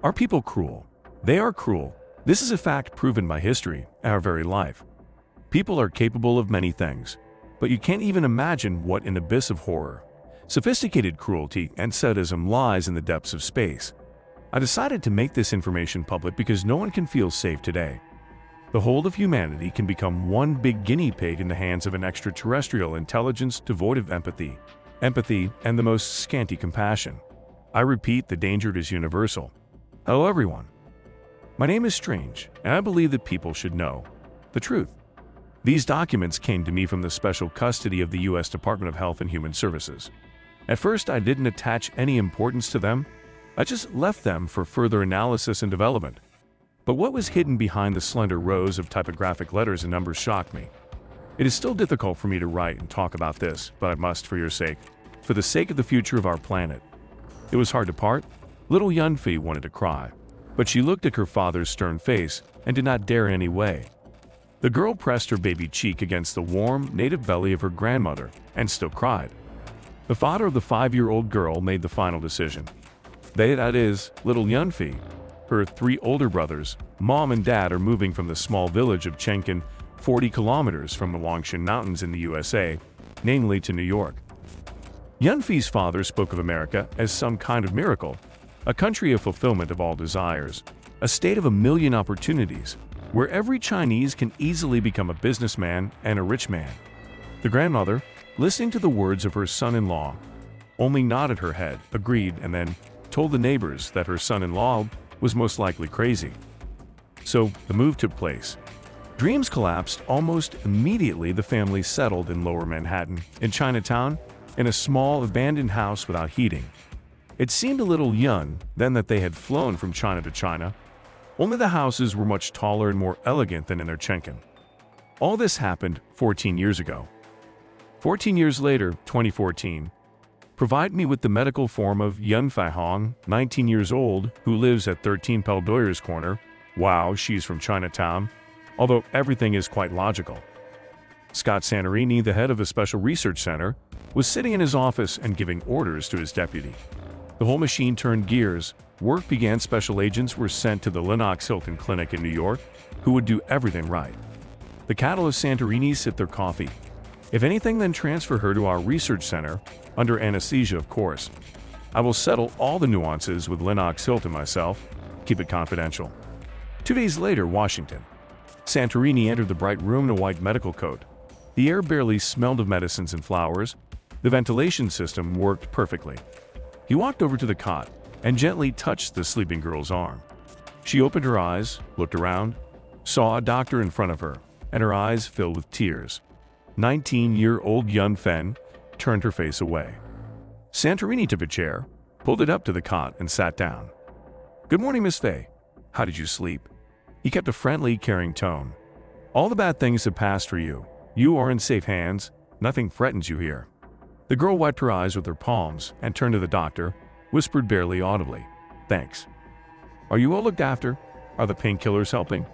Are people cruel? They are cruel. This is a fact proven by history, our very life. People are capable of many things, but you can't even imagine what an abyss of horror, sophisticated cruelty, and sadism lies in the depths of space. I decided to make this information public because no one can feel safe today. The whole of humanity can become one big guinea pig in the hands of an extraterrestrial intelligence devoid of empathy, and the most scanty compassion. I repeat, the danger is universal. Hello everyone. My name is Strange, and I believe that people should know the truth. These documents came to me from the special custody of the U.S. Department of Health and Human Services. At first, I didn't attach any importance to them. I just left them for further analysis and development. But what was hidden behind the slender rows of typographic letters and numbers shocked me. It is still difficult for me to write and talk about this, but I must for your sake, for the sake of the future of our planet. It was hard to part. Little Yunfei wanted to cry, but she looked at her father's stern face and did not dare in any way. The girl pressed her baby cheek against the warm, native belly of her grandmother and still cried. The father of the 5-year-old girl made the final decision. They, that is, little Yunfei, her 3 older brothers, mom and dad, are moving from the small village of Chenkin, 40 kilometers from the Longshan Mountains in the USA, namely to New York. Yunfei's father spoke of America as some kind of miracle, a country of fulfillment of all desires, a state of a million opportunities, where every Chinese can easily become a businessman and a rich man. The grandmother, listening to the words of her son-in-law, only nodded her head, agreed, and then told the neighbors that her son-in-law was most likely crazy. So the move took place. Dreams collapsed almost immediately. The family settled in Lower Manhattan, in Chinatown, in a small abandoned house without heating. It seemed a little young then that they had flown from China to China. Only the houses were much taller and more elegant than in their Chenkin. All this happened 14 years ago. 14 years later, 2014, provide me with the medical form of Yunfei Hong, 19 years old, who lives at 13 Peldoyer's Corner. Wow, she's from Chinatown, although everything is quite logical. Scott Santorini, the head of a special research center, was sitting in his office and giving orders to his deputy. The whole machine turned gears. Work began. Special agents were sent to the Lenox Hilton Clinic in New York, who would do everything right. The cattle of Santorini sip their coffee. If anything, then transfer her to our research center, under anesthesia, of course. I will settle all the nuances with Lenox Hilton myself. Keep it confidential. 2 days later, Washington. Santorini entered the bright room in a white medical coat. The air barely smelled of medicines and flowers. The ventilation system worked perfectly. He walked over to the cot and gently touched the sleeping girl's arm. She opened her eyes, looked around, saw a doctor in front of her, and her eyes filled with tears. 19-year-old Yunfei turned her face away. Santorini took a chair, pulled it up to the cot, and sat down. "Good morning, Miss Fei. How did you sleep?" He kept a friendly, caring tone. "All the bad things have passed for you. You are in safe hands. Nothing threatens you here." The girl wiped her eyes with her palms and turned to the doctor, whispered barely audibly, "Thanks. Are you all looked after? Are the painkillers helping?"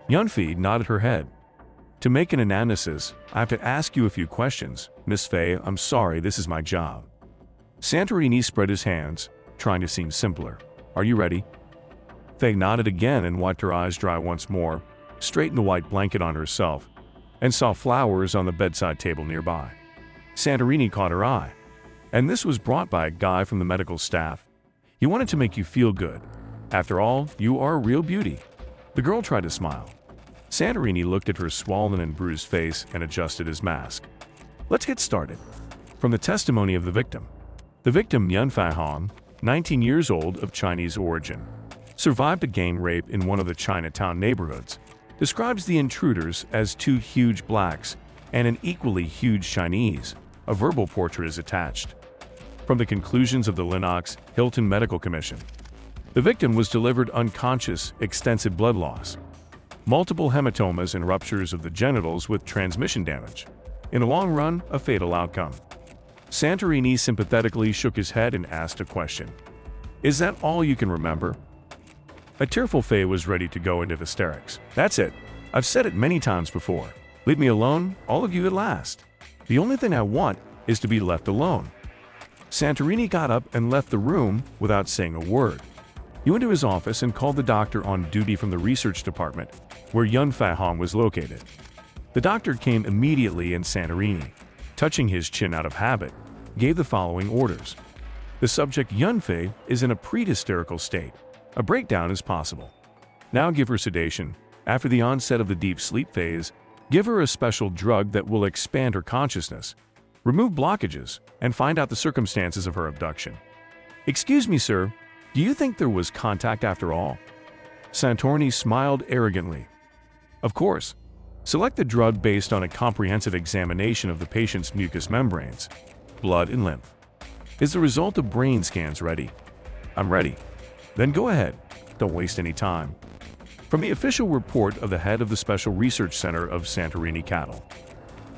Yunfei nodded her head. "To make an analysis, I have to ask you a few questions. Miss Fei, I'm sorry, this is my job." Santorini spread his hands, trying to seem simpler. "Are you ready?" Fei nodded again and wiped her eyes dry once more, straightened the white blanket on herself, and saw flowers on the bedside table nearby. Santorini caught her eye. "And this was brought by a guy from the medical staff. He wanted to make you feel good. After all, you are a real beauty." The girl tried to smile. Santorini looked at her swollen and bruised face and adjusted his mask. "Let's get started." From the testimony of the victim. The victim, Yunfei Hong, 19 years old, of Chinese origin, survived a gang rape in one of the Chinatown neighborhoods, describes the intruders as 2 huge blacks and an equally huge Chinese. A verbal portrait is attached. From the conclusions of the Lenox Hilton Medical Commission. The victim was delivered unconscious, extensive blood loss, multiple hematomas and ruptures of the genitals with transmission damage. In the long run, a fatal outcome. Santorini sympathetically shook his head and asked a question. "Is that all you can remember?" A tearful Fei was ready to go into hysterics. "That's it. I've said it many times before. Leave me alone, all of you at last. The only thing I want is to be left alone." Santorini got up and left the room without saying a word. He went to his office and called the doctor on duty from the research department, where Yun Fei Hong was located. The doctor came immediately and Santorini, touching his chin out of habit, gave the following orders. The subject Yun Fei is in a pre-hysterical state. A breakdown is possible. Now give her sedation. After the onset of the deep sleep phase, give her a special drug that will expand her consciousness, remove blockages, and find out the circumstances of her abduction. Excuse me, sir, do you think there was contact after all? Santorini smiled arrogantly. Of course. Select the drug based on a comprehensive examination of the patient's mucous membranes, blood, and lymph. Is the result of brain scans ready? I'm ready. Then go ahead. Don't waste any time. From the official report of the head of the Special Research Center of Santorini Cattle.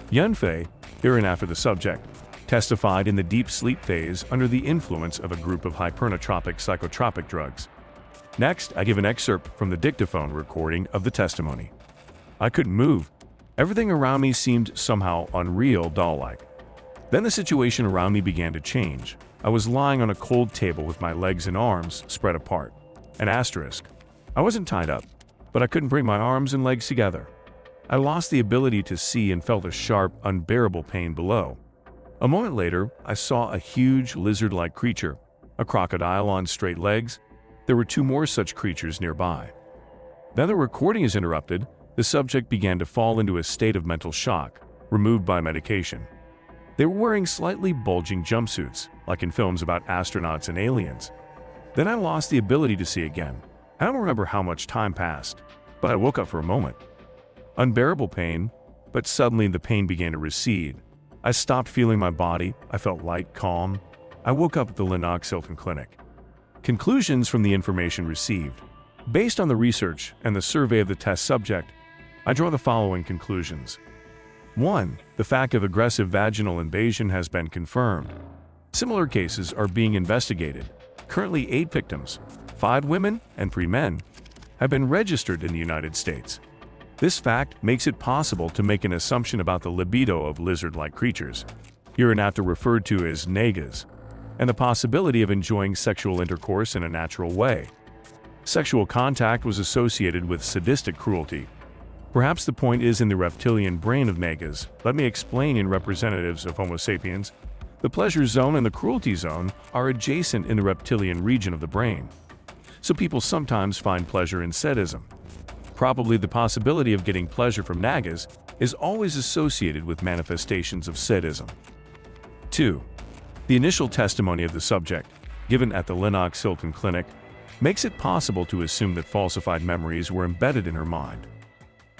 Yun Fei, hereinafter the subject, testified in the deep sleep phase under the influence of a group of hypernotropic psychotropic drugs. Next, I give an excerpt from the dictaphone recording of the testimony. I couldn't move. Everything around me seemed somehow unreal, doll-like. Then the situation around me began to change. I was lying on a cold table with my legs and arms spread apart. An asterisk. I wasn't tied up, but I couldn't bring my arms and legs together. I lost the ability to see and felt a sharp, unbearable pain below. A moment later, I saw a huge lizard-like creature, a crocodile on straight legs. There were two more such creatures nearby. Then the recording is interrupted. The subject began to fall into a state of mental shock, removed by medication. They were wearing slightly bulging jumpsuits, like in films about astronauts and aliens. Then I lost the ability to see again. I don't remember how much time passed, but I woke up for a moment. Unbearable pain, but suddenly the pain began to recede. I stopped feeling my body. I felt light, calm. I woke up at the Lenox Hilton Clinic. Conclusions from the information received. Based on the research and the survey of the test subject, I draw the following conclusions. 1. The fact of aggressive vaginal invasion has been confirmed. Similar cases are being investigated. Currently 8 victims, 5 women and 3 men, have been registered in the United States. This fact makes it possible to make an assumption about the libido of lizard-like creatures, hereinafter referred to as nagas, and the possibility of enjoying sexual intercourse in a natural way. Sexual contact was associated with sadistic cruelty. Perhaps the point is in the reptilian brain of nagas. Let me explain. In representatives of Homo sapiens, the pleasure zone and the cruelty zone are adjacent in the reptilian region of the brain. So people sometimes find pleasure in sadism. Probably the possibility of getting pleasure from nagas is always associated with manifestations of sadism. 2. The initial testimony of the subject, given at the Lenox Hilton Clinic, makes it possible to assume that falsified memories were embedded in her mind.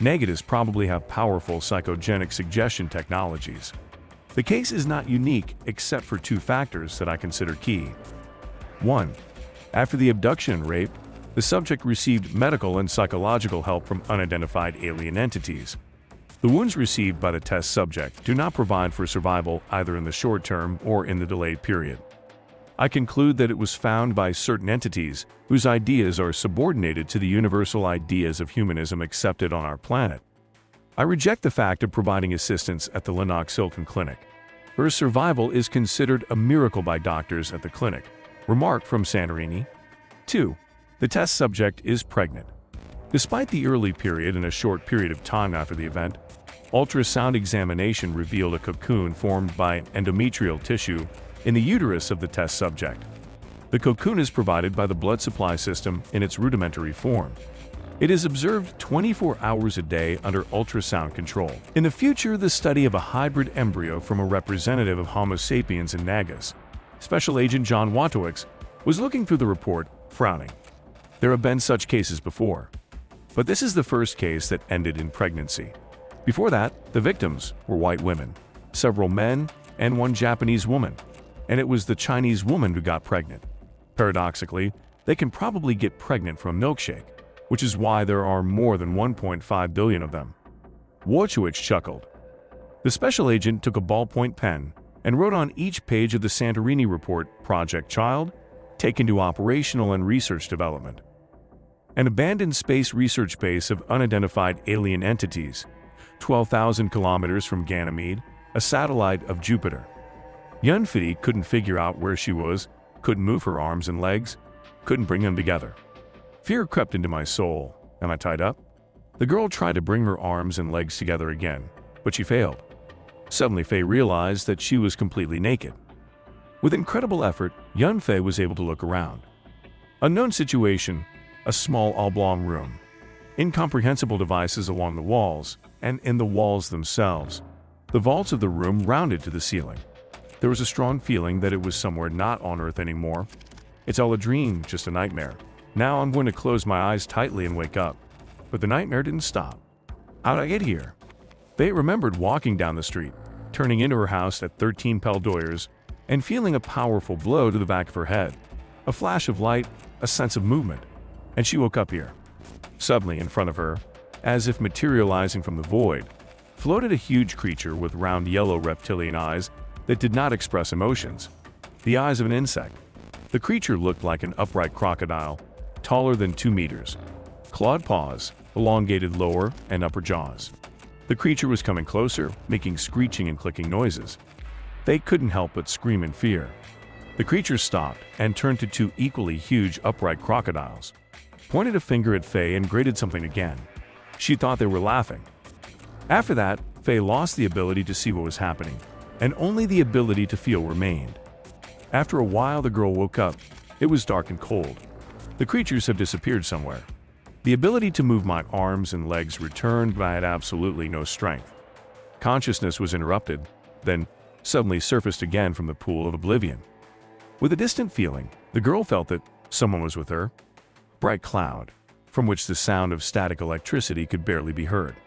Negatives probably have powerful psychogenic suggestion technologies. The case is not unique except for 2 factors that I consider key. 1. After the abduction and rape, the subject received medical and psychological help from unidentified alien entities. The wounds received by the test subject do not provide for survival either in the short term or in the delayed period. I conclude that it was found by certain entities whose ideas are subordinated to the universal ideas of humanism accepted on our planet. I reject the fact of providing assistance at the Lenox Hilton Clinic. Her survival is considered a miracle by doctors at the clinic. Remark from Santorini. 2. The test subject is pregnant. Despite the early period and a short period of time after the event, ultrasound examination revealed a cocoon formed by endometrial tissue in the uterus of the test subject. The cocoon is provided by the blood supply system in its rudimentary form. It is observed 24 hours a day under ultrasound control. In the future, the study of a hybrid embryo from a representative of Homo sapiens and nagas, Special Agent John Watowicz, was looking through the report, frowning. There have been such cases before, but this is the first case that ended in pregnancy. Before that, the victims were white women, several men, and 1 Japanese woman, and it was the Chinese woman who got pregnant. Paradoxically, they can probably get pregnant from a milkshake, which is why there are more than 1.5 billion of them. Watowicz chuckled. The special agent took a ballpoint pen and wrote on each page of the Santorini report, Project Child, taken to operational and research development. An abandoned space research base of unidentified alien entities, 12,000 kilometers from Ganymede, a satellite of Jupiter. Yun Fei couldn't figure out where she was, couldn't move her arms and legs. couldn't bring them together. Fear crept into my soul. Am I tied up? The girl tried to bring her arms and legs together again, but she failed. Suddenly, Faye realized that she was completely naked. With incredible effort, young Faye was able to look around. Unknown situation, a small oblong room. Incomprehensible devices along the walls, and in the walls themselves. The vaults of the room rounded to the ceiling. There was a strong feeling that it was somewhere not on Earth anymore. It's all a dream, just a nightmare. Now I'm going to close my eyes tightly and wake up. But the nightmare didn't stop. How'd I get here? Faye remembered walking down the street, turning into her house at 13 Peldoyers, and feeling a powerful blow to the back of her head. A flash of light, a sense of movement, and she woke up here. Suddenly, in front of her, as if materializing from the void, floated a huge creature with round yellow reptilian eyes that did not express emotions. The eyes of an insect. The creature looked like an upright crocodile, taller than 2 meters. Clawed paws, elongated lower and upper jaws. The creature was coming closer, making screeching and clicking noises. They couldn't help but scream in fear. The creature stopped and turned to 2 equally huge upright crocodiles, pointed a finger at Faye and grated something again. She thought they were laughing. After that, Faye lost the ability to see what was happening, and only the ability to feel remained. After a while, the girl woke up. It was dark and cold. The creatures have disappeared somewhere. The ability to move my arms and legs returned, but I had absolutely no strength. Consciousness was interrupted, then suddenly surfaced again from the pool of oblivion. With a distant feeling, the girl felt that someone was with her. Bright cloud, from which the sound of static electricity could barely be heard.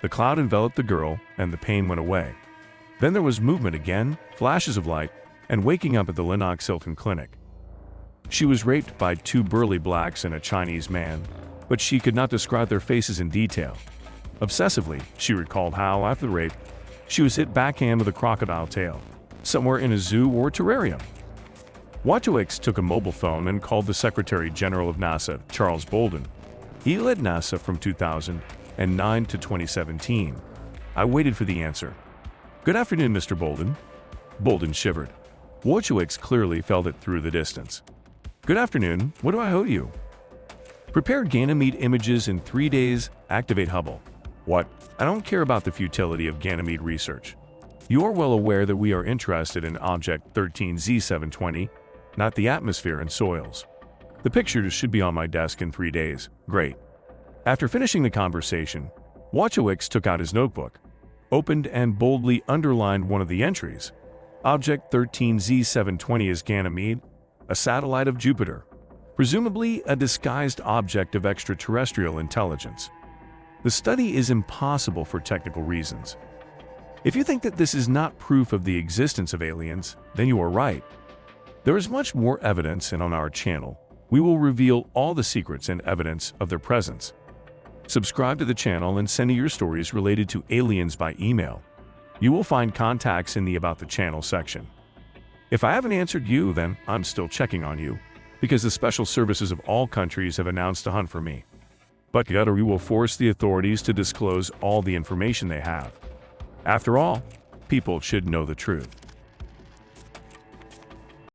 The cloud enveloped the girl, and the pain went away. Then there was movement again, flashes of light, and waking up at the Lennox Hilton Clinic. She was raped by 2 burly blacks and a Chinese man, but she could not describe their faces in detail. Obsessively, she recalled how, after the rape, she was hit backhand with a crocodile tail, somewhere in a zoo or terrarium. Wojciech took a mobile phone and called the Secretary General of NASA, Charles Bolden. He led NASA from 2009 to 2017. I waited for the answer. "Good afternoon, Mr. Bolden." Bolden shivered. Wojciech clearly felt it through the distance. "Good afternoon. What do I owe you?" "Prepare Ganymede images in 3 days. Activate Hubble." "What? I don't care about the futility of Ganymede research. You are well aware that we are interested in Object 13Z720, not the atmosphere and soils. The pictures should be on my desk in 3 days. Great." After finishing the conversation, Wojciech took out his notebook, opened and boldly underlined one of the entries. Object 13Z720 is Ganymede, a satellite of Jupiter, presumably a disguised object of extraterrestrial intelligence. The study is impossible for technical reasons. If you think that this is not proof of the existence of aliens, then you are right. There is much more evidence, and on our channel, we will reveal all the secrets and evidence of their presence. Subscribe to the channel and send me your stories related to aliens by email. You will find contacts in the About the Channel section. If I haven't answered you, then I'm still checking on you, because the special services of all countries have announced a hunt for me. But together we will force the authorities to disclose all the information they have. After all, people should know the truth.